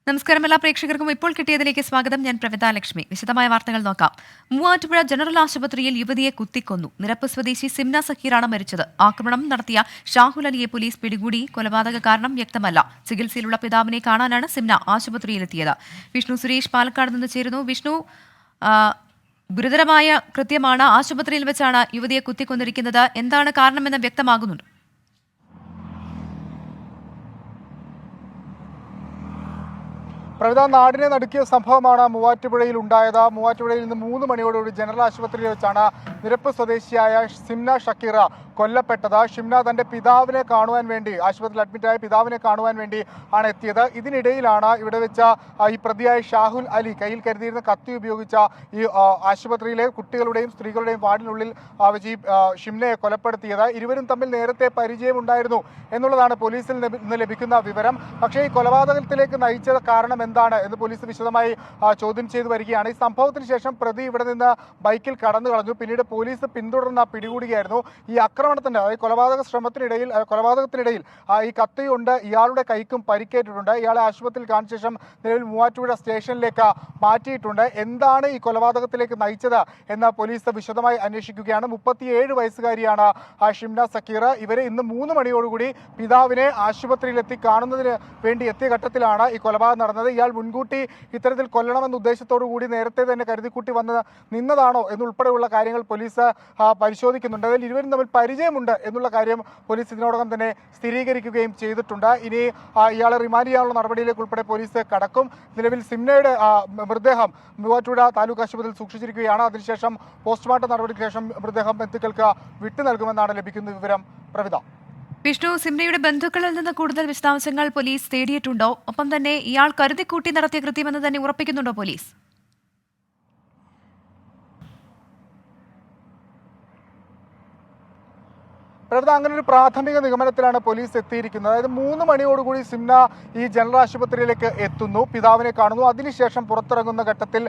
നമസ്കാരം എല്ലാ പ്രേക്ഷകർക്കും ഇപ്പോൾ കിട്ടിയതിലേക്ക് സ്വാഗതം. ഞാൻ പ്രവിത ലക്ഷ്മി. വിശദമായ വാർത്തകൾ നോക്കാം. മൂവാറ്റുപുഴ ജനറൽ ആശുപത്രിയിൽ യുവതിയെ കുത്തിക്കൊന്നു. നിരപ്പ് സ്വദേശി സിംന സക്കീറാണ് മരിച്ചത്. ആക്രമണം നടത്തിയ ഷാഹുൽ അലിയെ പോലീസ് പിടികൂടി. കൊലപാതക കാരണം വ്യക്തമല്ല. ചികിത്സയിലുള്ള പിതാവിനെ കാണാനാണ് സിംന ആശുപത്രിയിലെത്തിയത്. വിഷ്ണു സുരേഷ് പാലക്കാട് നിന്ന് ചേരുന്നു. വിഷ്ണു, ഗുരുതരമായ കൃത്യമാണ്. ആശുപത്രിയിൽ വെച്ചാണ് യുവതിയെ കുത്തിക്കൊന്നിരിക്കുന്നത്. എന്താണ് കാരണമെന്ന് വ്യക്തമാകുന്നുണ്ട്? പ്രവിധ, നാടിനെ നടുക്കിയ സംഭവമാണ് മൂവാറ്റുപുഴയിൽ ഉണ്ടായത്. മൂവാറ്റുപുഴയിൽ നിന്ന് 3 മണിയോടുകൂടി ജനറൽ ആശുപത്രിയിൽ വെച്ചാണ് നിരപ്പ് സ്വദേശിയായ സിംന ഷക്കീറ കൊല്ലപ്പെട്ടത്. ഷിംന തന്റെ പിതാവിനെ കാണുവാൻ വേണ്ടി, ആശുപത്രിയിൽ അഡ്മിറ്റായ പിതാവിനെ കാണുവാൻ വേണ്ടി ആണ് എത്തിയത്. ഇതിനിടയിലാണ് ഇവിടെ വെച്ച ഈ പ്രതിയായ ഷാഹുൽ അലി കയ്യിൽ കരുതിയിരുന്ന കത്തി ഉപയോഗിച്ച ഈ ആശുപത്രിയിലെ കുട്ടികളുടെയും സ്ത്രീകളുടെയും വാർഡിനുള്ളിൽ വെച്ച് ഈ ഷിംനയെ കൊലപ്പെടുത്തിയത്. ഇരുവരും തമ്മിൽ നേരത്തെ പരിചയമുണ്ടായിരുന്നു എന്നുള്ളതാണ് പോലീസിൽ നിന്ന് ലഭിക്കുന്ന വിവരം. പക്ഷേ ഈ കൊലപാതകത്തിലേക്ക് നയിച്ച കാരണം എന്താണ് എന്ന് പോലീസ് വിശദമായി ചോദ്യം ചെയ്തു വരികയാണ്. ഈ സംഭവത്തിന് ശേഷം പ്രതി ഇവിടെ നിന്ന് ബൈക്കിൽ കടന്നു കളഞ്ഞു. പിന്നീട് പോലീസ് പിന്തുടർന്ന് പിടികൂടുകയായിരുന്നു. ഈ ആക്രമണത്തിന്റെ, അതായത് കൊലപാതകത്തിനിടയിൽ ഈ കത്തി കൊണ്ട് ഇയാളുടെ കൈക്കും പരിക്കേറ്റിട്ടുണ്ട്. ഇയാളെ ആശുപത്രിയിൽ കാണിച്ച ശേഷം നിലവിൽ മൂവാറ്റുപുഴ സ്റ്റേഷനിലേക്ക് മാറ്റിയിട്ടുണ്ട്. എന്താണ് ഈ കൊലപാതകത്തിലേക്ക് നയിച്ചത് എന്ന് പോലീസ് വിശദമായി അന്വേഷിക്കുകയാണ്. 37 വയസ്സുകാരിയാണ് ഷിംന സക്കീർ. ഇവരെ ഇന്ന് 3 മണിയോടുകൂടി പിതാവിനെ ആശുപത്രിയിലെത്തി കാണുന്നതിന് വേണ്ടി എത്തിയ ഘട്ടത്തിലാണ് ഈ കൊലപാതകം നടന്നത്. ഇയാൾ മുൻകൂട്ടി ഇത്തരത്തിൽ കൊല്ലണമെന്ന ഉദ്ദേശത്തോടു കൂടി നേരത്തെ തന്നെ കരുതിക്കൂട്ടി വന്ന് നിന്നതാണോ എന്നുൾപ്പെടെയുള്ള കാര്യങ്ങൾ പോലീസ് പരിശോധിക്കുന്നുണ്ട്. അതിൽ ഇരുവരും തമ്മിൽ പരിചയമുണ്ട് എന്നുള്ള കാര്യം പോലീസ് ഇതിനോടകം തന്നെ സ്ഥിരീകരിക്കുകയും ചെയ്തിട്ടുണ്ട്. ഇനി ഇയാളെ റിമാൻഡ് ചെയ്യാനുള്ള നടപടിയിലേക്ക് ഉൾപ്പെടെ പോലീസ് കടക്കും. നിലവിൽ സിംനയുടെ മൃതദേഹം മൂവാറ്റുപുഴ താലൂക്ക് ആശുപത്രിയിൽ സൂക്ഷിച്ചിരിക്കുകയാണ്. അതിനുശേഷം പോസ്റ്റ്മോർട്ടം നടപടിക്ക് ശേഷം മൃതദേഹം ബന്ധുക്കൾക്ക് വിട്ടു നൽകുമെന്നാണ് ലഭിക്കുന്ന വിവരം. പ്രവിധ. വിഷ്ണു, സിംനയുടെ ബന്ധുക്കളിൽ നിന്ന് കൂടുതൽ വിശദാംശങ്ങൾ പോലീസ് തേടിയിട്ടുണ്ടോ? ഒപ്പം തന്നെ ഇയാൾ കരുതിക്കൂട്ടി നടത്തിയ കൃത്യമെന്ന് തന്നെ ഉറപ്പിക്കുന്നുണ്ടോ പോലീസ്? പ്രവിധ, അങ്ങനെ ഒരു പ്രാഥമിക നിഗമനത്തിലാണ് പോലീസ് എത്തിയിരിക്കുന്നത്. അതായത് 3 മണിയോടുകൂടി സിംന ഈ ജനറൽ ആശുപത്രിയിലേക്ക് എത്തുന്നു, പിതാവിനെ കാണുന്നു. അതിനുശേഷം പുറത്തിറങ്ങുന്ന ഘട്ടത്തിൽ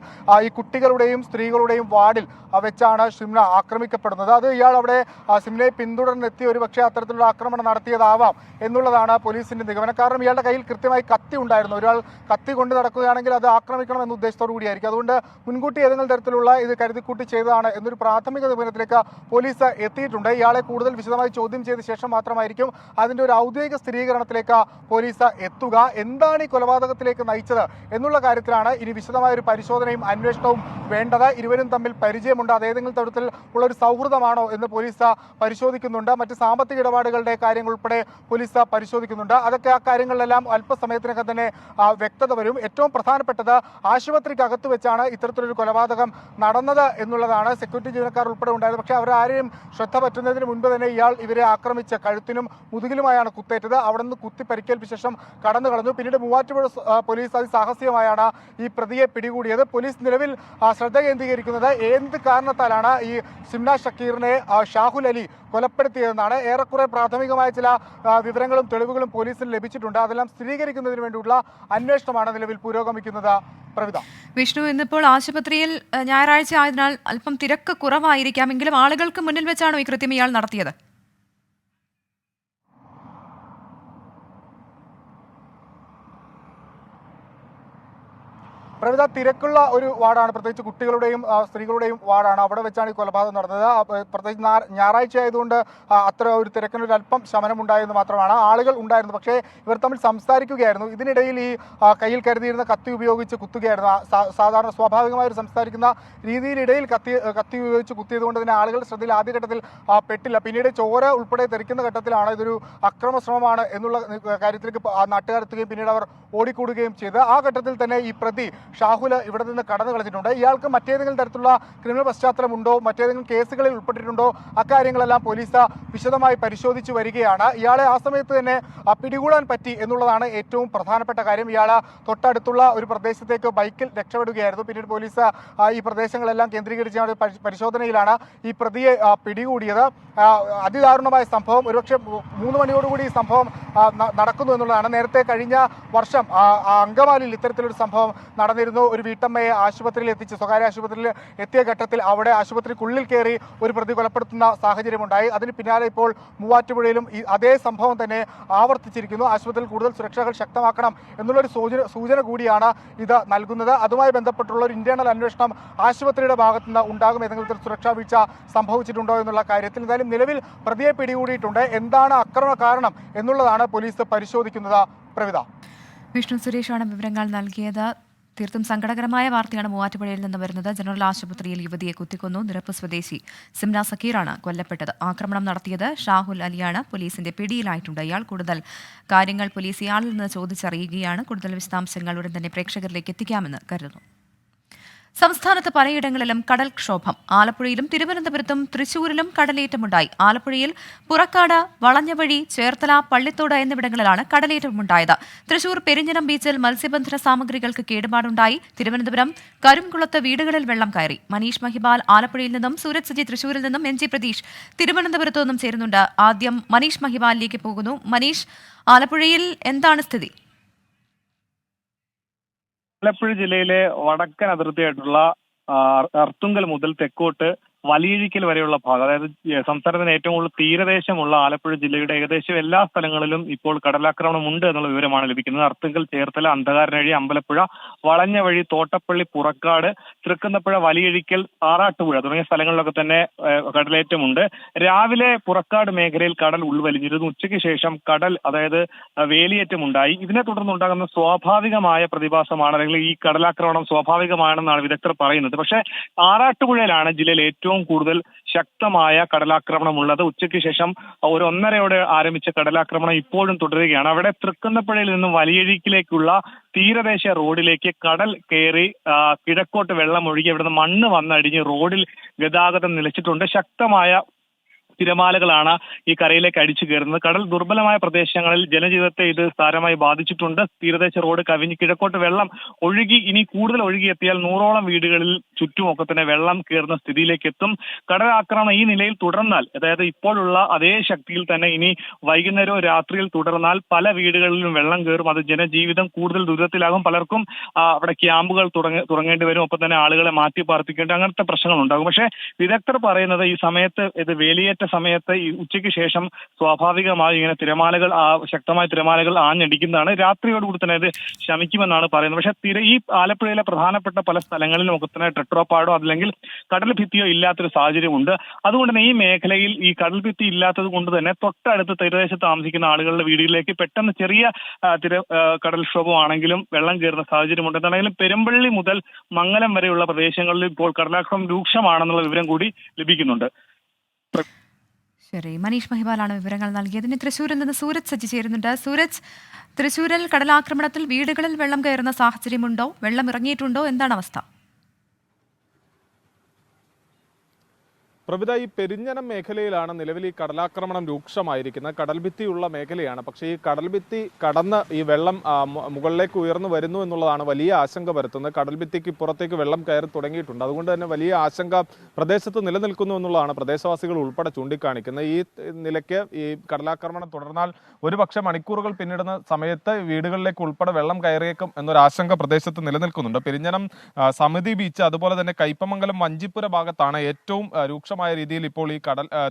ഈ കുട്ടികളുടെയും സ്ത്രീകളുടെയും വാർഡിൽ വെച്ചാണ് സിംന ആക്രമിക്കപ്പെടുന്നത്. അത് ഇയാൾ അവിടെ സിംനയെ പിന്തുടർന്നെത്തി ഒരു പക്ഷേ അത്തരത്തിലുള്ള ആക്രമണം നടത്തിയതാവാം എന്നുള്ളതാണ് പോലീസിന്റെ നിഗമനം. കാരണം ഇയാളുടെ കയ്യിൽ കൃത്യമായി കത്തി ഉണ്ടായിരുന്നു. ഒരാൾ കത്തി കൊണ്ട് നടക്കുകയാണെങ്കിൽ അത് ആക്രമിക്കണം എന്ന ഉദ്ദേശത്തോടു കൂടിയായിരിക്കും. അതുകൊണ്ട് മുൻകൂട്ടി ഏതെങ്കിലും തരത്തിലുള്ള ഇത് കരുതിക്കൂട്ടി ചെയ്തതാണ് എന്നൊരു പ്രാഥമിക നിഗമനത്തിലേക്ക് പോലീസ് എത്തിയിട്ടുണ്ട്. ഇയാളെ കൂടുതൽ വിശദമായി ചോദ്യം ചെയ്ത ശേഷം മാത്രമായിരിക്കും അതിന്റെ ഒരു ഔദ്യോഗിക സ്ഥിരീകരണത്തിലേക്ക് പോലീസ് എത്തുക. എന്താണ് ഈ കൊലപാതകത്തിലേക്ക് നയിച്ചത് എന്നുള്ള കാര്യത്തിലാണ് ഇനി വിശദമായ ഒരു പരിശോധനയും അന്വേഷണവും വേണ്ടത്. ഇരുവരും തമ്മിൽ പരിചയമുണ്ട്, അത് ഏതെങ്കിലും തരത്തിൽ ഉള്ള ഒരു സൗഹൃദമാണോ എന്ന് പോലീസ് പരിശോധിക്കുന്നുണ്ട്. മറ്റ് സാമ്പത്തിക ഇടപാടുകളുടെ കാര്യങ്ങൾ ഉൾപ്പെടെ പോലീസ് പരിശോധിക്കുന്നുണ്ട്. അതൊക്കെ ആ കാര്യങ്ങളിലെല്ലാം അല്പസമയത്തിനകം തന്നെ വ്യക്തത വരും. ഏറ്റവും പ്രധാനപ്പെട്ടത് ആശുപത്രിക്കകത്ത് വെച്ചാണ് ഇത്തരത്തിലൊരു കൊലപാതകം നടന്നത് എന്നുള്ളതാണ്. സെക്യൂരിറ്റി ജീവനക്കാർ ഉൾപ്പെടെ ഉണ്ടായത്. പക്ഷേ അവരാരെയും ശ്രദ്ധ പറ്റുന്നതിന് മുൻപ് തന്നെ ഇയാൾ ഇവരെ ആക്രമിച്ച കഴുത്തിനും മുതുകിലുമായാണ് കുത്തേറ്റത്. അവിടെ നിന്ന് കുത്തി പരിക്കേൽപ്പിച്ച ശേഷം കടന്നു കളഞ്ഞു. പിന്നീട് മൂവാറ്റുപുഴ പോലീസ് അതിസാഹസികമായാണ് ഈ പ്രതിയെ പിടികൂടിയത്. പോലീസ് നിലവിൽ ശ്രദ്ധ കേന്ദ്രീകരിക്കുന്നത് എന്ത് കാരണത്താലാണ് ഈ സിംന ഷക്കീറിനെ ഷാഹുൽ അലി കൊലപ്പെടുത്തിയതെന്നാണ്. ഏറെക്കുറെ പ്രാഥമികമായ ചില വിവരങ്ങളും തെളിവുകളും പോലീസിന് ലഭിച്ചിട്ടുണ്ട്. അതെല്ലാം സ്ഥിരീകരിക്കുന്നതിന് വേണ്ടിയുള്ള അന്വേഷണമാണ് നിലവിൽ പുരോഗമിക്കുന്നത്. പ്രവിധ. വിഷ്ണു, ഇന്നിപ്പോൾ ആശുപത്രിയിൽ ഞായറാഴ്ച ആയതിനാൽ അല്പം തിരക്ക് കുറവായിരിക്കാമെങ്കിലും ആളുകൾക്ക് മുന്നിൽ വെച്ചാണോ ഈ കൃത്യം ഇയാൾ നടത്തിയത്? പ്രവിധ, തിരക്കുള്ള ഒരു വാർഡാണ്, പ്രത്യേകിച്ച് കുട്ടികളുടെയും സ്ത്രീകളുടെയും വാർഡാണ്. അവിടെ വെച്ചാണ് ഈ കൊലപാതകം നടന്നത്. പ്രത്യേകിച്ച് ഞായറാഴ്ച ആയതുകൊണ്ട് അത്ര ഒരു തിരക്കിനൊരു അല്പം ശമനമുണ്ടായെന്ന് മാത്രമാണ്. ആളുകൾ ഉണ്ടായിരുന്നു, പക്ഷേ ഇവർ തമ്മിൽ സംസാരിക്കുകയായിരുന്നു. ഇതിനിടയിൽ ഈ കയ്യിൽ കരുതിയിരുന്ന കത്തി ഉപയോഗിച്ച് കുത്തുകയായിരുന്നു. സാധാരണ സ്വാഭാവികമായി സംസാരിക്കുന്ന രീതിയിലിടയിൽ കത്തി ഉപയോഗിച്ച് കുത്തിയതുകൊണ്ട് തന്നെ ആളുകളുടെ ശ്രദ്ധയിൽ ആദ്യഘട്ടത്തിൽ പെട്ടില്ല. പിന്നീട് ചോര ഉൾപ്പെടെ തെറിക്കുന്ന ഘട്ടത്തിലാണ് ഇതൊരു അക്രമശ്രമമാണ് എന്നുള്ള കാര്യത്തിലേക്ക് നാട്ടുകാരെത്തുകയും പിന്നീട് അവർ ഓടിക്കൂടുകയും ചെയ്ത് ആ ഘട്ടത്തിൽ തന്നെ ഈ പ്രതി ഷാഹുൽ ഇവിടെ നിന്ന് കടന്നു കളഞ്ഞിട്ടുണ്ട്. ഇയാൾക്ക് മറ്റേതെങ്കിലും തരത്തിലുള്ള ക്രിമിനൽ പശ്ചാത്തലമുണ്ടോ, മറ്റേതെങ്കിലും കേസുകളിൽ ഉൾപ്പെട്ടിട്ടുണ്ടോ, അക്കാര്യങ്ങളെല്ലാം പോലീസ് വിശദമായി പരിശോധിച്ചു വരികയാണ്. ഇയാളെ ആ സമയത്ത് തന്നെ പിടികൂടാൻ പറ്റി എന്നുള്ളതാണ് ഏറ്റവും പ്രധാനപ്പെട്ട കാര്യം. ഇയാൾ തൊട്ടടുത്തുള്ള ഒരു പ്രദേശത്തേക്ക് ബൈക്കിൽ രക്ഷപ്പെടുകയായിരുന്നു. പിന്നീട് പോലീസ് ഈ പ്രദേശങ്ങളെല്ലാം കേന്ദ്രീകരിച്ച പരിശോധനയിലാണ് ഈ പ്രതിയെ പിടികൂടിയത്. അതിദാരുണമായ സംഭവം. ഒരുപക്ഷെ 3 മണിയോടുകൂടി ഈ സംഭവം നടക്കുന്നു എന്നുള്ളതാണ്. നേരത്തെ കഴിഞ്ഞ വർഷം അങ്കമാലിയിൽ ഇത്തരത്തിലൊരു സംഭവം നടന്നു. നടന്നിരുന്നു. ഒരു വീട്ടമ്മയെ ആശുപത്രിയിൽ എത്തിച്ച് സ്വകാര്യ ആശുപത്രിയിൽ എത്തിയ ഘട്ടത്തിൽ അവിടെ ആശുപത്രിക്കുള്ളിൽ കയറി ഒരു പ്രതി കൊലപ്പെടുത്തുന്ന സാഹചര്യമുണ്ടായി. അതിന് പിന്നാലെ ഇപ്പോൾ മൂവാറ്റുപുഴയിലും അതേ സംഭവം തന്നെ ആവർത്തിച്ചിരിക്കുന്നു. ആശുപത്രിയിൽ കൂടുതൽ സുരക്ഷകൾ ശക്തമാക്കണം എന്നുള്ളൊരു സൂചന കൂടിയാണ് ഇത് നൽകുന്നത്. അതുമായി ബന്ധപ്പെട്ടുള്ള ഒരു ഇന്റേണൽ അന്വേഷണം ആശുപത്രിയുടെ ഭാഗത്തുനിന്ന് ഉണ്ടാകും. ഏതെങ്കിലും തരത്തിൽ സുരക്ഷാ വീഴ്ച സംഭവിച്ചിട്ടുണ്ടോ എന്നുള്ള കാര്യത്തിൽ എന്തായാലും നിലവിൽ പ്രതിയെ പിടികൂടിയിട്ടുണ്ട്. എന്താണ് ആക്രമണ കാരണം എന്നുള്ളതാണ് പോലീസ് പരിശോധിക്കുന്നത്. പ്രവിത. വിഷ്ണു സുരേഷാണ് വിവരങ്ങൾ നൽകിയത്. തീർത്തും സങ്കടകരമായ വാർത്തയാണ് മൂവാറ്റുപുഴയിൽ നിന്ന് വരുന്നത്. ജനറൽ ആശുപത്രിയിൽ യുവതിയെ കുത്തിക്കൊന്നു. നിരപ്പ് സ്വദേശി സിംന സക്കീറാണ് കൊല്ലപ്പെട്ടത്. ആക്രമണം നടത്തിയത് ഷാഹുൽ അലിയാണ്. പോലീസിന്റെ പിടിയിലായിട്ടുണ്ട് ഇയാൾ. കൂടുതൽ കാര്യങ്ങൾ പോലീസ് ഇയാളിൽ നിന്ന് ചോദിച്ചറിയുകയാണ്. കൂടുതൽ വിശദാംശങ്ങൾ ഉടൻ തന്നെ പ്രേക്ഷകരിലേക്ക് എത്തിക്കാമെന്ന് കരുതുന്നു. സംസ്ഥാനത്ത് പലയിടങ്ങളിലും കടൽക്ഷോഭം. ആലപ്പുഴയിലും തിരുവനന്തപുരത്തും തൃശൂരിലും കടലേറ്റമുണ്ടായി. ആലപ്പുഴയിൽ പുറക്കാട്, വളഞ്ഞവഴി, ചേർത്തല, പള്ളിത്തോട് എന്നിവിടങ്ങളിലാണ് കടലേറ്റമുണ്ടായത്. തൃശൂർ പെരിഞ്ഞനം ബീച്ചിൽ മത്സ്യബന്ധന സാമഗ്രികൾക്ക് കേടുപാടുണ്ടായി. തിരുവനന്തപുരം കരുംകുളത്ത് വീടുകളിൽ വെള്ളം കയറി. മനീഷ് മഹിപാൽ ആലപ്പുഴയിൽ നിന്നും, സൂരജ് സജി തൃശൂരിൽ നിന്നും, എൻ ജി പ്രതീഷ് തിരുവനന്തപുരത്തു നിന്നും ചേരുന്നുണ്ട്. ആദ്യം മനീഷ് മഹിപാലിലേക്ക് പോകുന്നു. മനീഷ്, ആലപ്പുഴയിൽ എന്താണ് സ്ഥിതി? ആലപ്പുഴ ജില്ലയിലെ വടക്കൻ അതിർത്തിയായിട്ടുള്ള അർത്തുങ്കൽ മുതൽ തെക്കോട്ട് വലിയഴിക്കൽ വരെയുള്ള ഭാഗം, അതായത് സംസ്ഥാനത്തിന് ഏറ്റവും കൂടുതൽ തീരദേശമുള്ള ആലപ്പുഴ ജില്ലയുടെ ഏകദേശം എല്ലാ സ്ഥലങ്ങളിലും ഇപ്പോൾ കടലാക്രമണം ഉണ്ട് എന്നുള്ള വിവരമാണ് ലഭിക്കുന്നത്. അർത്തുങ്കൽ, ചേർത്തല, അന്ധകാരനഴി, അമ്പലപ്പുഴ, വളഞ്ഞവഴി, തോട്ടപ്പള്ളി, പുറക്കാട്, തൃക്കുന്നപ്പുഴ, വലിയഴിക്കൽ, ആറാട്ടുപുഴ തുടങ്ങിയ സ്ഥലങ്ങളിലൊക്കെ തന്നെ കടലേറ്റമുണ്ട്. രാവിലെ പുറക്കാട് മേഖലയിൽ കടൽ ഉൾവലിഞ്ഞിരുന്നു. ഉച്ചയ്ക്ക് ശേഷം കടൽ, അതായത് വേലിയേറ്റമുണ്ടായി. ഇതിനെ തുടർന്നുണ്ടാകുന്ന സ്വാഭാവികമായ പ്രതിഭാസമാണ്, അല്ലെങ്കിൽ ഈ കടലാക്രമണം സ്വാഭാവികമാണെന്നാണ് വിദഗ്ധർ പറയുന്നത്. പക്ഷേ ആറാട്ടുപുഴയിലാണ് ജില്ലയിൽ ഏറ്റവും കൂടുതൽ ശക്തമായ കടലാക്രമണം ഉള്ളത്. ഉച്ചയ്ക്ക് ശേഷം ഒരു 1:30 ആരംഭിച്ച കടലാക്രമണം ഇപ്പോഴും തുടരുകയാണ്. അവിടെ തൃക്കുന്നപ്പുഴയിൽ നിന്നും വലിയഴിക്കിലേക്കുള്ള തീരദേശ റോഡിലേക്ക് കടൽ കയറി കിഴക്കോട്ട് വെള്ളം ഒഴുകി അവിടുന്ന് മണ്ണ് വന്നടിഞ്ഞ് റോഡിൽ ഗതാഗതം നിലച്ചിട്ടുണ്ട്. ശക്തമായ തിരമാലകളാണ് ഈ കരയിലേക്ക് അടിച്ചു കയറുന്നത്. കടൽ ദുർബലമായ പ്രദേശങ്ങളിൽ ജനജീവിതത്തെ ഇത് സാരമായി ബാധിച്ചിട്ടുണ്ട്. തീരദേശ റോഡ് കവിഞ്ഞ് കിഴക്കോട്ട് വെള്ളം ഒഴുകി, ഇനി കൂടുതൽ ഒഴുകിയെത്തിയാൽ 100ഓളം വീടുകളിൽ ചുറ്റുമൊക്കെ തന്നെ വെള്ളം കയറുന്ന സ്ഥിതിയിലേക്ക് എത്തും. കടലാക്രമണം ഈ നിലയിൽ തുടർന്നാൽ, അതായത് ഇപ്പോഴുള്ള അതേ ശക്തിയിൽ തന്നെ ഇനി വൈകുന്നേരവും രാത്രിയിൽ തുടർന്നാൽ പല വീടുകളിലും വെള്ളം കയറും. അത് ജനജീവിതം കൂടുതൽ ദുരിതത്തിലാകും. പലർക്കും അവിടെ ക്യാമ്പുകൾ തുടങ്ങേണ്ടി വരും. ഒപ്പം തന്നെ ആളുകളെ മാറ്റി പാർപ്പിക്കേണ്ട അങ്ങനത്തെ പ്രശ്നങ്ങൾ ഉണ്ടാകും. പക്ഷേ വിദഗ്ധർ പറയുന്നത് ഈ സമയത്ത്, ഇത് വേലിയേറ്റ സമയത്ത് ഈ ഉച്ചയ്ക്ക് ശേഷം സ്വാഭാവികമായി ഇങ്ങനെ തിരമാലകൾ, ശക്തമായ തിരമാലകൾ ആഞ്ഞടിക്കുന്നതാണ്. രാത്രിയോടുകൂടി തന്നെ ഇത് ശമിക്കുമെന്നാണ് പറയുന്നത്. പക്ഷേ ഈ ആലപ്പുഴയിലെ പ്രധാനപ്പെട്ട പല സ്ഥലങ്ങളിലും ഒക്കെ തന്നെ ടെട്രോപാഡോ അല്ലെങ്കിൽ കടൽ ഭിത്തിയോ ഇല്ലാത്തൊരു സാഹചര്യമുണ്ട്. അതുകൊണ്ട് തന്നെ ഈ മേഖലയിൽ ഈ കടൽ ഭിത്തി ഇല്ലാത്തത് കൊണ്ട് തന്നെ തൊട്ടടുത്ത് തീരദേശത്ത് താമസിക്കുന്ന ആളുകളുടെ വീടുകളിലേക്ക് പെട്ടെന്ന് ചെറിയ കടൽക്ഷോഭമാണെങ്കിലും വെള്ളം കയറുന്ന സാഹചര്യമുണ്ട്. എന്താണെങ്കിലും പെരുമ്പള്ളി മുതൽ മംഗലം വരെയുള്ള പ്രദേശങ്ങളിൽ ഇപ്പോൾ കടലാക്രമണം രൂക്ഷമാണെന്നുള്ള വിവരം കൂടി ലഭിക്കുന്നുണ്ട്. ശരി, മനീഷ് മഹിപാലാണ് വിവരങ്ങൾ നൽകിയത്. ഇനി തൃശ്ശൂരിൽ നിന്ന് സൂരജ് സജി ചേരുന്നുണ്ട്. സൂരജ്, തൃശ്ശൂരിൽ കടലാക്രമണത്തിൽ വീടുകളിൽ വെള്ളം കയറുന്ന സാഹചര്യമുണ്ടോ? വെള്ളം ഇറങ്ങിയിട്ടുണ്ടോ? എന്താണ് അവസ്ഥ? പ്രവിത, ഈ പെരിഞ്ഞനം മേഖലയിലാണ് നിലവിൽ ഈ കടലാക്രമണം രൂക്ഷമായിരിക്കുന്നത്. കടൽഭിത്തിയുള്ള മേഖലയാണ്. പക്ഷേ ഈ കടൽഭിത്തി കടന്ന് ഈ വെള്ളം മുകളിലേക്ക് ഉയർന്നു വരുന്നു എന്നുള്ളതാണ് വലിയ ആശങ്ക വരുത്തുന്നത്. കടൽഭിത്തിക്ക് പുറത്തേക്ക് വെള്ളം കയറി തുടങ്ങിയിട്ടുണ്ട്. അതുകൊണ്ട് തന്നെ വലിയ ആശങ്ക പ്രദേശത്ത് നിലനിൽക്കുന്നു എന്നുള്ളതാണ് പ്രദേശവാസികൾ ഉൾപ്പെടെ ചൂണ്ടിക്കാണിക്കുന്നത്. ഈ നിലയ്ക്ക് ഈ കടലാക്രമണം തുടർന്നാൽ ഒരുപക്ഷെ മണിക്കൂറുകൾ പിന്നിടുന്ന സമയത്ത് വീടുകളിലേക്ക് ഉൾപ്പെടെ വെള്ളം കയറിയേക്കും എന്നൊരാശങ്ക പ്രദേശത്ത് നിലനിൽക്കുന്നുണ്ട്. പെരിഞ്ഞനം, സമിതി ബീച്ച്, അതുപോലെ തന്നെ കയ്പമംഗലം, വഞ്ചിപ്പുര ഭാഗത്താണ് ഏറ്റവും രൂക്ഷ രീതിയിൽ ഇപ്പോൾ ഈ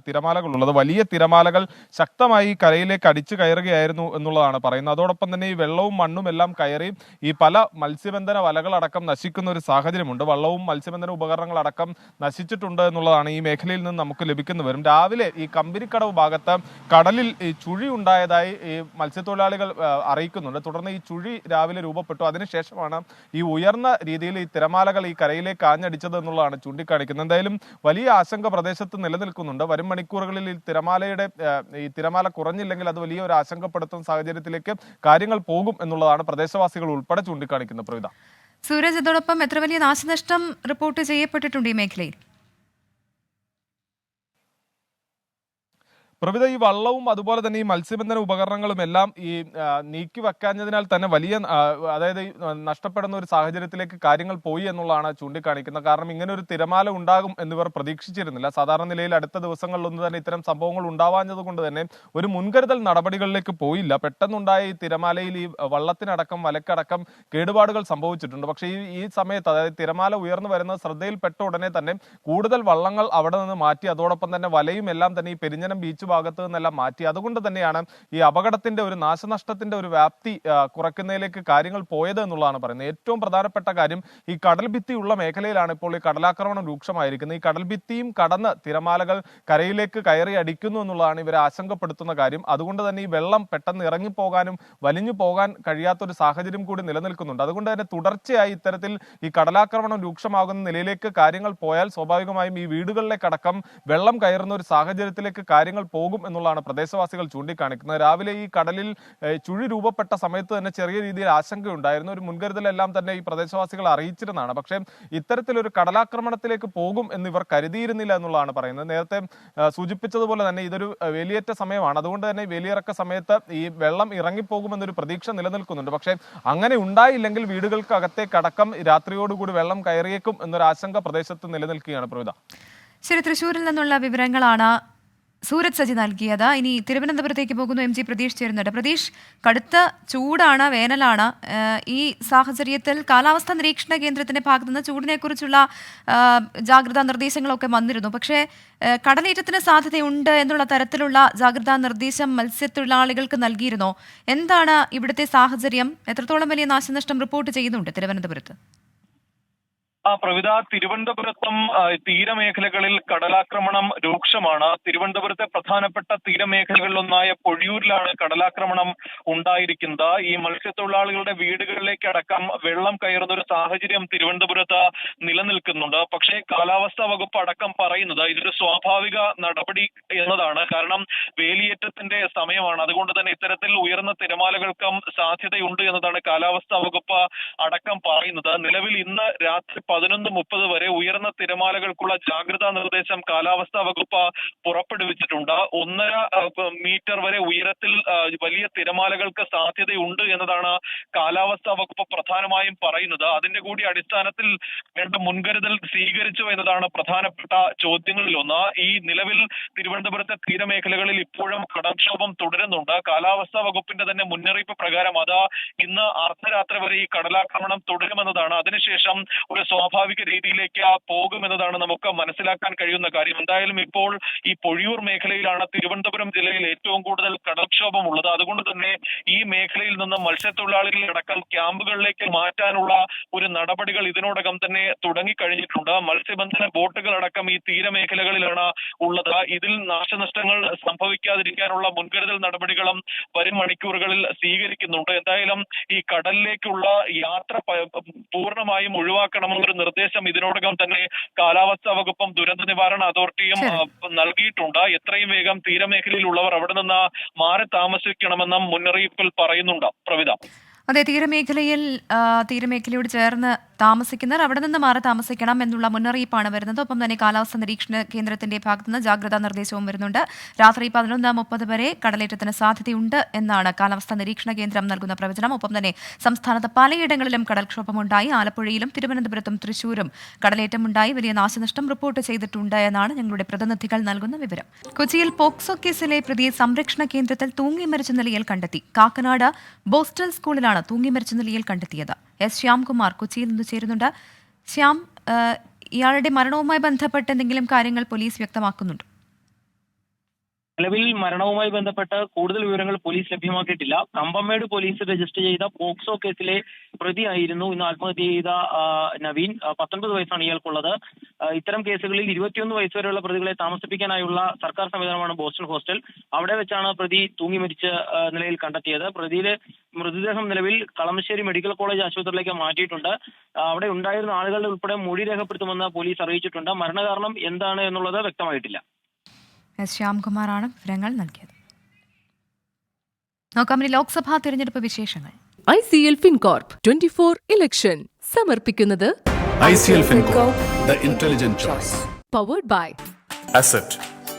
തിരമാലകൾ ഉള്ളത്. വലിയ തിരമാലകൾ ശക്തമായി കരയിലേക്ക് അടിച്ചു കയറുകയായിരുന്നു എന്നുള്ളതാണ് പറയുന്നത്. അതോടൊപ്പം തന്നെ ഈ വെള്ളവും മണ്ണും എല്ലാം കയറി ഈ പല മത്സ്യബന്ധന വലകളടക്കം നശിക്കുന്ന ഒരു സാഹചര്യമുണ്ട്. വള്ളവും മത്സ്യബന്ധന ഉപകരണങ്ങളടക്കം നശിച്ചിട്ടുണ്ട് എന്നുള്ളതാണ് ഈ മേഖലയിൽ നിന്ന് നമുക്ക് ലഭിക്കുന്നു വരും. രാവിലെ ഈ കമ്പനിക്കടവ് ഭാഗത്ത് കടലിൽ ഈ ചുഴി ഉണ്ടായതായി ഈ മത്സ്യത്തൊഴിലാളികൾ അറിയിക്കുന്നുണ്ട്. തുടർന്ന് ഈ ചുഴി രാവിലെ രൂപപ്പെട്ടു. അതിനുശേഷമാണ് ഈ ഉയർന്ന രീതിയിൽ ഈ തിരമാലകൾ ഈ കരയിലേക്ക് ആഞ്ഞടിച്ചത് എന്നുള്ളതാണ് ചൂണ്ടിക്കാണിക്കുന്നത്. എന്തായാലും വലിയ ആശങ്ക പ്രദേശത്ത് നിലനിൽക്കുന്നുണ്ട്. വരും മണിക്കൂറുകളിൽ ഈ തിരമാല കുറഞ്ഞില്ലെങ്കിൽ അത് വലിയ ഒരു ആശങ്കപ്പെടുത്തുന്ന സാഹചര്യത്തിലേക്ക് കാര്യങ്ങൾ പോകും എന്നുള്ളതാണ് പ്രദേശവാസികൾ ഉൾപ്പെടെ ചൂണ്ടിക്കാണിക്കുന്നത്. പ്രവിത. സൂരജ്, ഇതോടൊപ്പം എത്ര വലിയ നാശനഷ്ടം റിപ്പോർട്ട് ചെയ്യപ്പെട്ടിട്ടുണ്ട് ഈ മേഖലയിൽ? പ്രവിധ, ഈ വള്ളവും അതുപോലെ തന്നെ ഈ മത്സ്യബന്ധന ഉപകരണങ്ങളും എല്ലാം ഈ നീക്കി വെക്കാഞ്ഞതിനാൽ തന്നെ വലിയ അതായത് നഷ്ടപ്പെടുന്ന ഒരു സാഹചര്യത്തിലേക്ക് കാര്യങ്ങൾ പോയി എന്നുള്ളതാണ് ചൂണ്ടിക്കാണിക്കുന്നത്. കാരണം ഇങ്ങനെ ഒരു തിരമാല ഉണ്ടാകും എന്നിവർ പ്രതീക്ഷിച്ചിരുന്നില്ല. സാധാരണ നിലയിൽ അടുത്ത ദിവസങ്ങളിലൊന്നും തന്നെ ഇത്തരം സംഭവങ്ങൾ ഉണ്ടാവാഞ്ഞത് കൊണ്ട് തന്നെ ഒരു മുൻകരുതൽ നടപടികളിലേക്ക് പോയില്ല. പെട്ടെന്നുണ്ടായ ഈ തിരമാലയിൽ ഈ വള്ളത്തിനടക്കം വലക്കടക്കം കേടുപാടുകൾ സംഭവിച്ചിട്ടുണ്ട്. പക്ഷേ ഈ സമയത്ത്, അതായത് തിരമാല ഉയർന്നു വരുന്നത് ശ്രദ്ധയിൽപ്പെട്ട ഉടനെ തന്നെ കൂടുതൽ വള്ളങ്ങൾ അവിടെ നിന്ന് മാറ്റി, അതോടൊപ്പം തന്നെ വലയും എല്ലാം തന്നെ ഈ പെരിഞ്ഞനം ബീച്ച് ഭാഗത്ത് നിന്നെല്ലാം മാറ്റി. അതുകൊണ്ട് തന്നെയാണ് ഈ അപകടത്തിന്റെ ഒരു നാശനഷ്ടത്തിന്റെ ഒരു വ്യാപ്തി കുറയ്ക്കുന്നതിലേക്ക് കാര്യങ്ങൾ പോയത് എന്നുള്ളതാണ് പറയുന്നത്. ഏറ്റവും പ്രധാനപ്പെട്ട കാര്യം, ഈ കടൽ ഭിത്തിയുള്ള മേഖലയിലാണ് ഇപ്പോൾ ഈ കടലാക്രമണം രൂക്ഷമായിരിക്കുന്നത്. ഈ കടൽ ഭിത്തിയും കടന്ന് തിരമാലകൾ കരയിലേക്ക് കയറി അടിക്കുന്നു എന്നുള്ളതാണ് ഇവരെ ആശങ്കപ്പെടുത്തുന്ന കാര്യം. അതുകൊണ്ട് തന്നെ ഈ വെള്ളം പെട്ടെന്ന് ഇറങ്ങിപ്പോകാനും വലിഞ്ഞു പോകാൻ കഴിയാത്തൊരു സാഹചര്യം കൂടി നിലനിൽക്കുന്നുണ്ട്. അതുകൊണ്ട് തന്നെ തുടർച്ചയായി ഇത്തരത്തിൽ ഈ കടലാക്രമണം രൂക്ഷമാകുന്ന നിലയിലേക്ക് കാര്യങ്ങൾ പോയാൽ സ്വാഭാവികമായും ഈ വീടുകളിലേക്കടക്കം വെള്ളം കയറുന്ന ഒരു സാഹചര്യത്തിലേക്ക് കാര്യങ്ങൾ പോകും എന്നുള്ളതാണ് പ്രദേശവാസികൾ ചൂണ്ടിക്കാണിക്കുന്നത്. രാവിലെ ഈ കടലിൽ ചുഴി രൂപപ്പെട്ട സമയത്ത് തന്നെ ചെറിയ രീതിയിൽ ആശങ്കയുണ്ടായിരുന്നു. ഒരു മുൻകരുതലെല്ലാം തന്നെ ഈ പ്രദേശവാസികൾ അറിയിച്ചിരുന്നതാണ്. പക്ഷേ ഇത്തരത്തിലൊരു കടലാക്രമണത്തിലേക്ക് പോകും എന്ന് ഇവർ കരുതിയിരുന്നില്ല എന്നുള്ളതാണ് പറയുന്നത്. നേരത്തെ സൂചിപ്പിച്ചതുപോലെ തന്നെ ഇതൊരു വേലിയേറ്റ സമയമാണ്. അതുകൊണ്ട് തന്നെ വേലിയിറക്ക സമയത്ത് ഈ വെള്ളം ഇറങ്ങിപ്പോകുമെന്നൊരു പ്രതീക്ഷ നിലനിൽക്കുന്നുണ്ട്. പക്ഷേ അങ്ങനെ ഉണ്ടായില്ലെങ്കിൽ വീടുകൾക്കകത്തേക്കടക്കം രാത്രിയോടുകൂടി വെള്ളം കയറിയേക്കും എന്നൊരു ആശങ്ക പ്രദേശത്ത് നിലനിൽക്കുകയാണ്. പ്രവിധ, ശരി, തൃശ്ശൂരിൽ നിന്നുള്ള വിവരങ്ങളാണ് സൂരജ് സജി നൽകിയത്. ഇനി തിരുവനന്തപുരത്തേക്ക് പോകുന്നു. എം ജി പ്രതീഷ് ചേരുന്നുണ്ട്. പ്രതീഷ്, കടുത്ത ചൂടാണ്, വേനലാണ്. ഈ സാഹചര്യത്തിൽ കാലാവസ്ഥാ നിരീക്ഷണ കേന്ദ്രത്തിന്റെ ഭാഗത്തു നിന്ന് ചൂടിനെക്കുറിച്ചുള്ള ജാഗ്രതാ നിർദ്ദേശങ്ങളൊക്കെ വന്നിരുന്നു. പക്ഷേ കടലേറ്റത്തിന് സാധ്യതയുണ്ട് എന്നുള്ള തരത്തിലുള്ള ജാഗ്രതാ നിർദ്ദേശം മത്സ്യത്തൊഴിലാളികൾക്ക് നൽകിയിരുന്നോ? എന്താണ് ഇവിടുത്തെ സാഹചര്യം? എത്രത്തോളം വലിയ നാശനഷ്ടം റിപ്പോർട്ട് ചെയ്യുന്നുണ്ട് തിരുവനന്തപുരത്ത്? പ്രവിധ, തിരുവനന്തപുരത്തും തീരമേഖലകളിൽ കടലാക്രമണം രൂക്ഷമാണ്. തിരുവനന്തപുരത്തെ പ്രധാനപ്പെട്ട തീരമേഖലകളിലൊന്നായ പൊഴിയൂരിലാണ് കടലാക്രമണം ഉണ്ടായിരിക്കുന്നത്. ഈ മത്സ്യത്തൊഴിലാളികളുടെ വീടുകളിലേക്ക് അടക്കം വെള്ളം കയറുന്ന ഒരു സാഹചര്യം തിരുവനന്തപുരത്ത് നിലനിൽക്കുന്നുണ്ട്. പക്ഷേ കാലാവസ്ഥാ വകുപ്പ് അടക്കം പറയുന്നത് ഇതൊരു സ്വാഭാവിക നടപടി എന്നതാണ്. കാരണം വേലിയേറ്റത്തിന്റെ സമയമാണ്. അതുകൊണ്ട് തന്നെ ഇത്തരത്തിൽ ഉയർന്ന തിരമാലകൾക്കും സാധ്യതയുണ്ട് എന്നതാണ് കാലാവസ്ഥാ വകുപ്പ് അടക്കം പറയുന്നത്. നിലവിൽ ഇന്ന് രാത്രി 11:30 വരെ ഉയർന്ന തിരമാലകൾക്കുള്ള ജാഗ്രതാ നിർദ്ദേശം കാലാവസ്ഥാ വകുപ്പ് പുറപ്പെടുവിച്ചിട്ടുണ്ട്. 1.5 മീറ്റർ വരെ ഉയരത്തിൽ വലിയ തിരമാലകൾക്ക് സാധ്യതയുണ്ട് എന്നതാണ് കാലാവസ്ഥാ വകുപ്പ് പ്രധാനമായും പറയുന്നത്. അതിന്റെ കൂടി അടിസ്ഥാനത്തിൽ വേണ്ട മുൻകരുതൽ സ്വീകരിച്ചു എന്നതാണ് പ്രധാനപ്പെട്ട ചോദ്യങ്ങളിലൊന്ന്. ഈ നിലവിൽ തിരുവനന്തപുരത്തെ തീരമേഖലകളിൽ ഇപ്പോഴും കടൽക്ഷോഭം തുടരുന്നുണ്ട്. കാലാവസ്ഥാ വകുപ്പിന്റെ തന്നെ മുന്നറിയിപ്പ് പ്രകാരം ഇന്ന് അർദ്ധരാത്രി വരെ ഈ കടലാക്രമണം തുടരുമെന്നതാണ്. അതിനുശേഷം ഒരു സ്വാഭാവിക രീതിയിലേക്ക് പോകുമെന്നതാണ് നമുക്ക് മനസ്സിലാക്കാൻ കഴിയുന്ന കാര്യം. എന്തായാലും ഇപ്പോൾ ഈ പൊഴിയൂർ മേഖലയിലാണ് തിരുവനന്തപുരം ജില്ലയിൽ ഏറ്റവും കൂടുതൽ കടൽക്ഷോഭം ഉള്ളത്. അതുകൊണ്ട് തന്നെ ഈ മേഖലയിൽ നിന്ന് മത്സ്യത്തൊഴിലാളികളെ അടക്കം ക്യാമ്പുകളിലേക്ക് മാറ്റാനുള്ള ഒരു നടപടികൾ ഇതിനോടകം തന്നെ തുടങ്ങിക്കഴിഞ്ഞിട്ടുണ്ട്. മത്സ്യബന്ധന ബോട്ടുകളടക്കം ഈ തീരമേഖലകളിലാണ് ഉള്ളത്. ഇതിൽ നാശനഷ്ടങ്ങൾ സംഭവിക്കാതിരിക്കാനുള്ള മുൻകരുതൽ നടപടികളും വരും മണിക്കൂറുകളിൽ സ്വീകരിക്കുന്നുണ്ട്. എന്തായാലും ഈ കടലിലേക്കുള്ള യാത്ര പൂർണ്ണമായും ഒഴിവാക്കണമെന്നൊരു നിർദ്ദേശം ഇതിനോടകം തന്നെ കാലാവസ്ഥാ വകുപ്പും ദുരന്ത നിവാരണ അതോറിറ്റിയും നൽകിയിട്ടുണ്ട്. എത്രയും വേഗം തീരമേഖലയിൽ ഉള്ളവർ അവിടെ നിന്ന് മാറി താമസിക്കണമെന്നും മുന്നറിയിപ്പിൽ പറയുന്നുണ്ട്. പ്രവിധ, അതെ, തീരമേഖലയോട് ചേർന്ന് താമസിക്കുന്നവർ അവിടെ നിന്ന് മാറി താമസിക്കണം എന്നുള്ള മുന്നറിയിപ്പാണ് വരുന്നത്. ഒപ്പം തന്നെ കാലാവസ്ഥാ നിരീക്ഷണ കേന്ദ്രത്തിന്റെ ഭാഗത്തുനിന്ന് ജാഗ്രതാ നിർദ്ദേശവും വരുന്നുണ്ട്. രാത്രി 11:30 വരെ കടലേറ്റത്തിന് സാധ്യതയുണ്ട് എന്നാണ് കാലാവസ്ഥാ നിരീക്ഷണ കേന്ദ്രം നൽകുന്ന പ്രവചനം. ഒപ്പം തന്നെ സംസ്ഥാനത്ത് പലയിടങ്ങളിലും കടൽക്ഷോഭമുണ്ടായി. ആലപ്പുഴയിലും തിരുവനന്തപുരത്തും തൃശൂരും കടലേറ്റമുണ്ടായി. വലിയ നാശനഷ്ടം റിപ്പോർട്ട് ചെയ്തിട്ടുണ്ട് എന്നാണ് ഞങ്ങളുടെ പ്രതിനിധികൾ നൽകുന്ന വിവരം. കൊച്ചിയിൽ പോക്സോ കേസിലെ പ്രതിയെ സംരക്ഷണ കേന്ദ്രത്തിൽ തൂങ്ങി മരിച്ച നിലയിൽ കണ്ടെത്തി. കാക്കനാട് ബോസ്റ്റൽ സ്കൂളിലാണ് തൂങ്ങി മരിച്ച നിലയിൽ കണ്ടെത്തിയത്. എസ് ശ്യാംകുമാർ കൊച്ചിയിൽ നിന്ന് ചേരുന്നുണ്ട്. ശ്യാം, ഇയാളുടെ മരണവുമായി ബന്ധപ്പെട്ട് എന്തെങ്കിലും കാര്യങ്ങൾ പോലീസ് വ്യക്തമാക്കുന്നുണ്ട്? നിലവിൽ മരണവുമായി ബന്ധപ്പെട്ട് കൂടുതൽ വിവരങ്ങൾ പോലീസ് ലഭ്യമാക്കിയിട്ടില്ല. കമ്പമേട് പോലീസ് രജിസ്റ്റർ ചെയ്ത പോക്സോ കേസിലെ പ്രതിയായിരുന്നു ഇന്ന് ആത്മഹത്യ ചെയ്ത നവീൻ. 19 വയസ്സാണ് ഇയാൾക്കുള്ളത്. ഇത്തരം കേസുകളിൽ 21 വയസ്സ് വരെയുള്ള പ്രതികളെ താമസിപ്പിക്കാനായുള്ള സർക്കാർ സംവിധാനമാണ് ബോസ്റ്റൺ ഹോസ്റ്റൽ. അവിടെ വെച്ചാണ് പ്രതി തൂങ്ങി മരിച്ച നിലയിൽ കണ്ടെത്തിയത്. പ്രതിയുടെ മൃതദേഹം നിലവിൽ കളമശ്ശേരി മെഡിക്കൽ കോളേജ് ആശുപത്രിയിലേക്ക് മാറ്റിയിട്ടുണ്ട്. അവിടെ ഉണ്ടായിരുന്ന ആളുകളുടെ ഉൾപ്പെടെ മൊഴി രേഖപ്പെടുത്തുമെന്ന് പോലീസ് അറിയിച്ചിട്ടുണ്ട്. മരണകാരണം എന്താണ് എന്നുള്ളത് വ്യക്തമായിട്ടില്ല. എസ് ശ്യാംകുമാറാണ് വിവരങ്ങൾ നൽകിയത്. നോക്കാം ഇനി ലോക്സഭാ തിരഞ്ഞെടുപ്പ് വിശേഷങ്ങൾ. ICL FinCorp 24 ഇലക്ഷൻ സമർപ്പിക്കുന്നത് ICL FinCorp, the intelligent choice. Powered by Asset,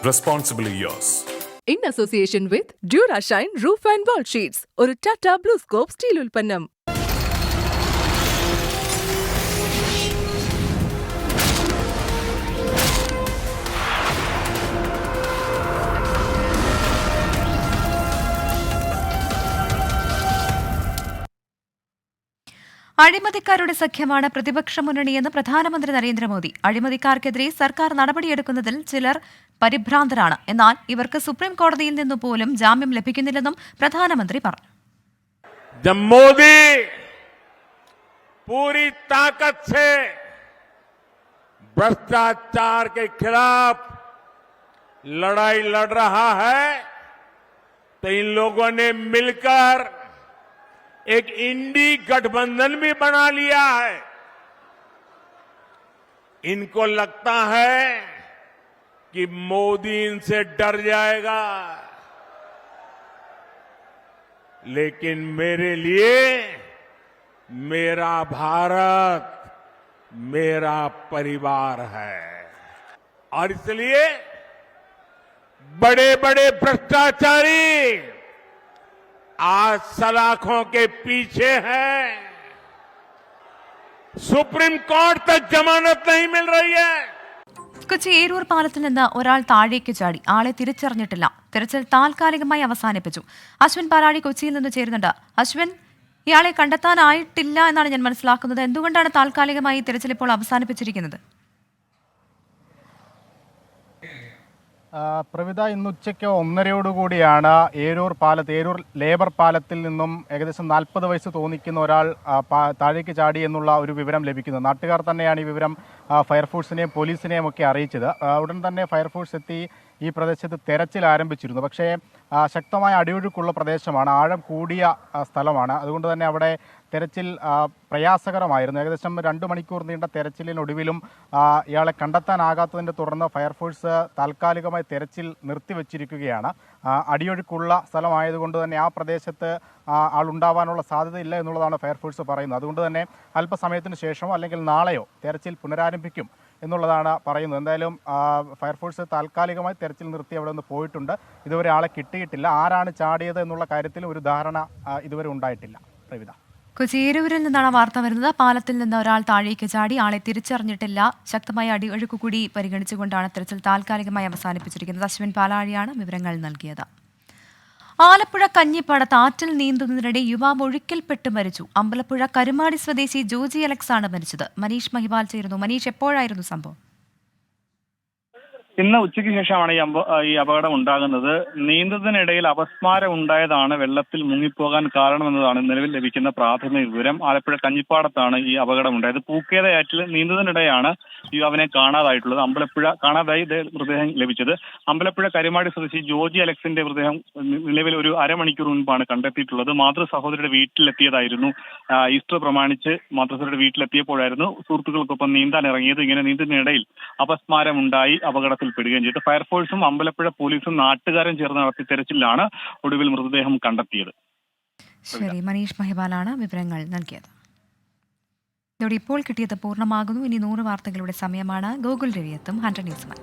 responsibly yours. in association with Durashine Roof and Wall Sheets, ഒരു ടാറ്റ ബ്ലൂസ്കോപ്പ് സ്റ്റീൽ ഉൽപ്പന്നം. അഴിമതിക്കാരുടെ സഖ്യമാണ് പ്രതിപക്ഷ മുന്നണിയെന്ന് പ്രധാനമന്ത്രി നരേന്ദ്രമോദി. അഴിമതിക്കാർക്കെതിരെ സർക്കാർ നടപടിയെടുക്കുന്നതിൽ ചിലർ പരിഭ്രാന്തരാണ്. എന്നാൽ ഇവർക്ക് സുപ്രീം കോടതിയിൽ നിന്നു പോലും ജാമ്യം ലഭിക്കുന്നില്ലെന്നും പ്രധാനമന്ത്രി പറഞ്ഞു. जब मोदी पूरी ताकत से भ्रष्टाचार के खिलाफ लड़ाई लड़ रहा है तो इन लोगों ने मिलकर एक इंडी गठबंधन भी बना लिया है. इनको लगता है कि मोदी इनसे डर जाएगा, लेकिन मेरे लिए मेरा भारत मेरा परिवार है. और इसलिए बड़े बड़े भ्रष्टाचारी आज सलाखों के पीछे हैं. सुप्रीम कोर्ट तक जमानत नहीं मिल रही है. കൊച്ചി ഏരൂർ പാലത്തിൽ നിന്ന് ഒരാൾ താഴേക്ക് ചാടി. ആളെ തിരിച്ചറിഞ്ഞിട്ടില്ല. തെരച്ചിൽ താൽക്കാലികമായി അവസാനിപ്പിച്ചു. അശ്വിൻ പാലാഴി കൊച്ചിയിൽ നിന്ന് ചേരുന്നുണ്ട്. അശ്വിൻ, ഇയാളെ കണ്ടെത്താനായിട്ടില്ല എന്നാണ് ഞാൻ മനസ്സിലാക്കുന്നത്. എന്തുകൊണ്ടാണ് താൽക്കാലികമായി തെരച്ചിൽ ഇപ്പോൾ അവസാനിപ്പിച്ചിരിക്കുന്നത്? പ്രവിത, ഇന്ന് ഉച്ചയ്ക്ക് 1:30 ഏരൂർ ലേബർ പാലത്തിൽ നിന്നും ഏകദേശം 40 വയസ്സ് തോന്നിക്കുന്ന ഒരാൾ താഴേക്ക് ചാടി എന്നുള്ള ഒരു വിവരം ലഭിക്കുന്നത്. നാട്ടുകാർ തന്നെയാണ് ഈ വിവരം ഫയർഫോഴ്സിനെയും പോലീസിനെയും ഒക്കെ അറിയിച്ചത്. ഉടൻ തന്നെ ഫയർഫോഴ്സ് എത്തി ഈ പ്രദേശത്ത് തെരച്ചിൽ ആരംഭിച്ചിരുന്നു. പക്ഷേ ശക്തമായ അടിയൊഴുക്കുള്ള പ്രദേശമാണ്, ആഴം കൂടിയ സ്ഥലമാണ്. അതുകൊണ്ട് തന്നെ അവിടെ തെരച്ചിൽ പ്രയാസകരമായിരുന്നു. ഏകദേശം 2 മണിക്കൂർ നീണ്ട തെരച്ചിലിനൊടുവിലും ഇയാളെ കണ്ടെത്താനാകാത്തതിനെ തുടർന്ന് ഫയർഫോഴ്സ് താൽക്കാലികമായി തെരച്ചിൽ നിർത്തിവച്ചിരിക്കുകയാണ്. അടിയൊഴുക്കുള്ള സ്ഥലമായതുകൊണ്ട് തന്നെ ആ പ്രദേശത്ത് ആളുണ്ടാവാനുള്ള സാധ്യതയില്ല എന്നുള്ളതാണ് ഫയർഫോഴ്സ് പറയുന്നത്. അതുകൊണ്ട് തന്നെ അല്പസമയത്തിന് ശേഷമോ അല്ലെങ്കിൽ നാളെയോ തെരച്ചിൽ പുനരാരംഭിക്കും എന്നുള്ളതാണ് പറയുന്നത്. എന്തായാലും ഫയർഫോഴ്സ് താൽക്കാലികമായി തെരച്ചിൽ നിർത്തി അവിടെ നിന്ന് പോയിട്ടുണ്ട്. ഇതുവരെ ആളെ കിട്ടിയിട്ടില്ല. ആരാണ് ചാടിയത് എന്നുള്ള കാര്യത്തിൽ ഒരു ധാരണ ഇതുവരെ ഉണ്ടായിട്ടില്ല. പ്രവിത, കൊച്ചി ഏരൂരിൽ നിന്നാണ് വാർത്ത വരുന്നത്. പാലത്തിൽ നിന്ന് ഒരാൾ താഴേക്ക് ചാടി. ആളെ തിരിച്ചറിഞ്ഞിട്ടില്ല. ശക്തമായ അടിയൊഴുക്ക് കൂടി പരിഗണിച്ചുകൊണ്ടാണ് തെരച്ചിൽ താൽക്കാലികമായി അവസാനിപ്പിച്ചിരിക്കുന്നത്. അശ്വിൻ പാലാഴിയാണ് വിവരങ്ങൾ നൽകിയത്. ആലപ്പുഴ കഞ്ഞിപ്പാടത്ത് ആറ്റിൽ നീന്തുന്നതിനിടെ യുവാവ് ഒഴുക്കിൽപ്പെട്ട് മരിച്ചു. അമ്പലപ്പുഴ കരുമാടി സ്വദേശി ജോജി അലക്സ് ആണ് മരിച്ചത്. മനീഷ് മഹിപാൽ ചേരുന്നു. മനീഷ്, എപ്പോഴായിരുന്നു സംഭവം? ഇന്ന് ഉച്ചയ്ക്ക് ശേഷമാണ് ഈ അപകടം ഉണ്ടാകുന്നത്. നീന്തതിനിടയിൽ അപസ്മാരം ഉണ്ടായതാണ് വെള്ളത്തിൽ മുങ്ങിപ്പോകാൻ കാരണമെന്നതാണ് നിലവിൽ ലഭിക്കുന്ന പ്രാഥമിക വിവരം. ആലപ്പുഴ കഞ്ഞിപ്പാടത്താണ് ഈ അപകടം ഉണ്ടായത്. പൂക്കേതയാറ്റിൽ നീന്തതിനിടെയാണ് യുവാവിനെ കാണാതായിട്ടുള്ളത്. കാണാതായി മൃതദേഹം ലഭിച്ചത്. അമ്പലപ്പുഴ കരുമാടി സ്വദേശി ജോജി അലക്സിന്റെ മൃതദേഹം നിലവിൽ ഒരു അരമണിക്കൂർ മുൻപാണ് കണ്ടെത്തിയിട്ടുള്ളത്. മാതൃ സഹോദരിയുടെ വീട്ടിലെത്തിയതായിരുന്നു. ഈസ്റ്റർ പ്രമാണിച്ച് മാതൃസഹോദരിയുടെ വീട്ടിലെത്തിയപ്പോഴായിരുന്നു സുഹൃത്തുക്കൾക്കൊപ്പം നീന്താൻ ഇറങ്ങിയത്. ഇങ്ങനെ നീന്തതിനിടയിൽ അപസ്മാരം ഉണ്ടായി അപകടത്തിൽ പെടുകയും ചെയ്തു. ഫയർഫോഴ്സും അമ്പലപ്പുഴ പോലീസും നാട്ടുകാരും ചേർന്ന് നടത്തിയ തെരച്ചിലാണ് ഒടുവിൽ മൃതദേഹം കണ്ടെത്തിയത്. ശരി, മനീഷ് മഹിപാലാണ് വിവരങ്ങൾ നൽകിയത്. ഇതോടെ ഇപ്പോൾ കിട്ടിയത് പൂർണ്ണമാകുന്നു. ഇനി 100 വാർത്തകളുടെ സമയമാണ്. ഗോകുൽ രവിയത്തും 100 ന്യൂസുമായി.